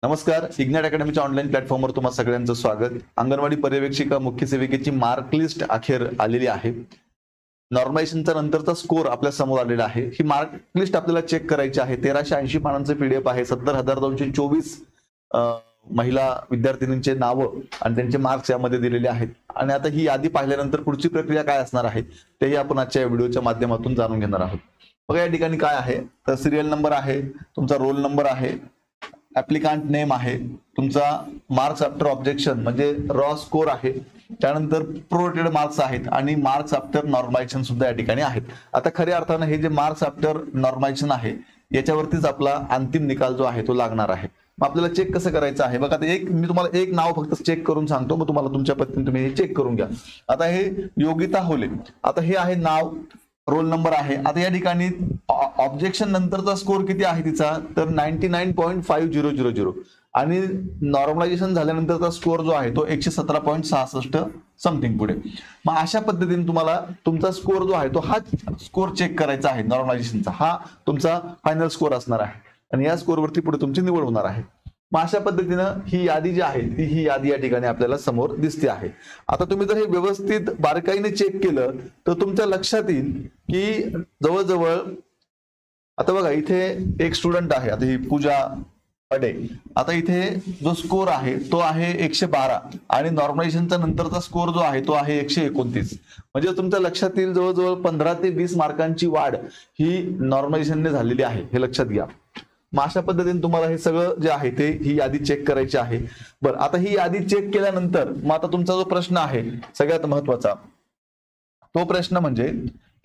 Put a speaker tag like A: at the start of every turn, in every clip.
A: नमस्कार. Ignite अकॅडमीच्या online प्लॅटफॉर्मवर तुम्हा सगळ्यांचं स्वागत. अंगणवाडी पर्यवेक्षिका मुख्य सेविकेची मार्क लिस्ट अखेर आलेली आहे. नॉर्मलायझेशनचा नंतरचा स्कोर आपल्या समोर आलेला आहे. ही मार्क लिस्ट आपल्याला चेक करायची आहे. 1380 पानांचं पीडीएफ आहे. 70,224 महिला विद्यार्थिनींचे नाव आणि त्यांचे मार्क्स यामध्ये दिलेले आहेत. आणि आता ही यादी पाहिल्यानंतर पुढची प्रक्रिया काय असणार आहे तेही आपण आजच्या व्हिडिओच्या माध्यमातून जाणून घेणार आहोत. बघा, या ठिकाणी काय आहे तर सिरियल नंबर आहे, तुमचा रोल नंबर आहे, ऍप्लिकांट नेम आहे, तुमचा मार्क्स आफ्टर ऑब्जेक्शन म्हणजे रॉ स्कोर आहे, त्यानंतर प्रोरेटेड मार्क्स आहेत आणि मार्क्स आफ्टर नॉर्मलायझेशन सुद्धा या ठिकाणी आहेत. आता खऱ्या अर्थानं हे जे मार्क्स आफ्टर नॉर्मलायझेशन आहे याच्यावरतीच आपला अंतिम निकाल जो आहे तो लागणार आहे. मग आपल्याला चेक कसं करायचं आहे बघा, मी तुम्हाला एक नाव फक्त चेक करून सांगतो, मग तुम्हाला तुमच्या पद्धतीने तुम्ही हे चेक करून घ्या. आता हे योगिता होले, आता हे आहे नाव, रोल नंबर आहे. आता या ठिकाणी ऑब्जेक्शन नंतरचा स्कोर किती आहे तिचा तर 99.5000 आणि नॉर्मलायझेशन झाल्यानंतरचा स्कोर जो आहे तो 117.66 समथिंग पुढे. मग अशा पद्धतीने तुम्हाला तुमचा स्कोर जो आहे तो हा स्कोर चेक करायचा आहे. नॉर्मलायझेशनचा हा तुमचा फायनल स्कोर असणार आहे आणि या स्कोरवरती पुढे तुमची निवड होणार आहे. मग अशा पद्धतीनं ही यादी जी आहे ही यादी या ठिकाणी आपल्याला समोर दिसते आहे. आता तुम्ही जर हे व्यवस्थित बारकाईने चेक केलं तर तुमच्या लक्षात येईल की जवळजवळ आता बघा इथे एक स्टुडंट आहे, आता ही पूजा अडे, आता इथे जो स्कोर आहे तो आहे 112 आणि नॉर्मलायझेशनचा नंतरचा स्कोर जो आहे तो आहे 129. म्हणजे तुमच्या लक्षात येईल जवळजवळ 15 ते 20 मार्कांची वाढ ही नॉर्मलायझेशनने झालेली आहे, हे लक्षात घ्या. मग अशा पद्धतीने तुम्हाला हे सगळं जे आहे ते ही यादी चेक करायची आहे. बरं, आता ही यादी चेक केल्यानंतर मग आता तुमचा जो प्रश्न आहे सगळ्यात महत्वाचा तो प्रश्न म्हणजे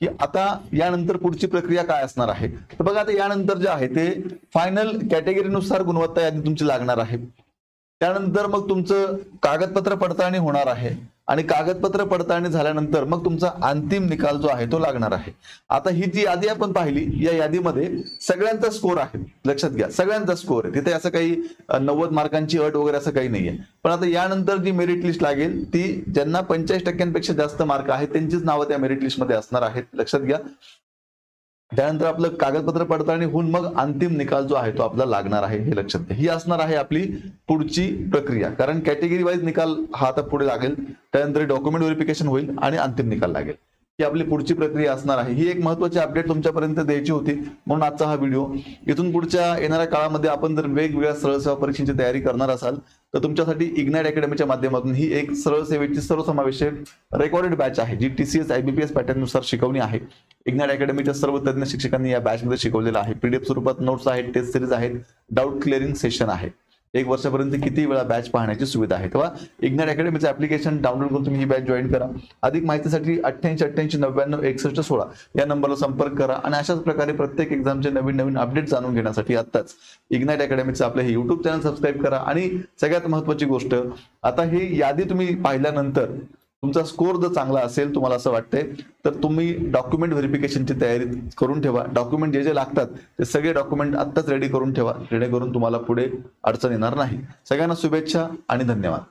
A: की आता यानंतर पुढची प्रक्रिया काय असणार आहे. तर बघा, आता यानंतर जे आहे ते फायनल कॅटेगरीनुसार गुणवत्ता यादी तुमची लागणार आहे. त्यानंतर मग तुमचं कागदपत्र पडताळणी होणार आहे आणि कागदपत्र पडताळणी झाल्यानंतर मग तुमचा अंतिम निकाल जो आहे तो लागणार आहे. आता ही जी यादी आपण पाहिली या यादीमध्ये सगळ्यांचा स्कोर आहे, लक्षात घ्या सगळ्यांचा स्कोर आहे. तिथे असं काही 90 मार्कांची अट वगैरे असं काही नाहीये. पण आता यानंतर जी मेरिट लिस्ट लागेल ती ज्यांना 45% जास्त मार्क आहेत त्यांचीच नावं त्या मेरिट लिस्टमध्ये असणार आहेत, लक्षात घ्या. त्यानंतर आपलं कागदपत्र पडताळणी होऊन मग अंतिम निकाल जो आहे तो आपला लागणार आहे, हे लक्षात घ्या. ही असणार आहे आपली पुढची प्रक्रिया, कारण कॅटेगरी वाईज निकाल हा आता पुढे लागेल, त्यानंतर डॉक्युमेंट व्हेरिफिकेशन होईल आणि अंतिम निकाल लागेल. ही आपली पुढची प्रक्रिया असणार आहे. ही एक महत्त्वाची अपडेट तुमच्यापर्यंत द्यायची होती म्हणून आजचा हा व्हिडिओ. इथून पुढच्या येणाऱ्या काळामध्ये आपण जर वेगवेगळ्या सरळ सेवा परीक्षांची तयारी करणार असाल तर तुमच्यासाठी इग्नाइट अकॅडमीच्या माध्यमातून ही एक सरळ सेवेची सर्वसमावेशक रेकॉर्डेड बॅच आहे जी TCS IBPS पॅटर्ननुसार शिकवणी आहे. इग्नाइट अकॅडमीच्या सर्व तज्ञ शिक्षकांनी या बॅचमध्ये शिकवलेलं आहे. पीडीएफ स्वरूपात नोट्स आहेत, टेस्ट सिरीज आहेत, डाऊट क्लिअरिंग सेशन आहे. 1 वर्षापर्यंत किती वेळा बॅच पाहण्याची सुविधा आहे. तेव्हा इग्नाइट अकॅडमीचं ऍप्लिकेशन डाउनलोड करून तुम्ही ही बॅच जॉईन करा. अधिक माहितीसाठी 8888996116 या नंबरला संपर्क करा आणि अशाच प्रकारे प्रत्येक एक्झामचे नवीन अपडेट जाणून घेण्यासाठी आत्ताच इग्नाइट अकॅडमीचं आपलं हे युट्यूब चॅनल सबस्क्राईब करा. आणि सगळ्यात महत्त्वाची गोष्ट, आता ही यादी तुम्ही पाहिल्यानंतर तुमचा स्कोर जर चांगला असेल तुम्हाला असं वाटतंय तर तुम्ही डॉक्युमेंट व्हेरिफिकेशनची तयारी करून ठेवा. डॉक्युमेंट जे लागतात ते सगळे डॉक्युमेंट आत्ताच रेडी करून ठेवा, जेणेकरून तुम्हाला पुढे अडचण येणार नाही. सगळ्यांना शुभेच्छा आणि धन्यवाद.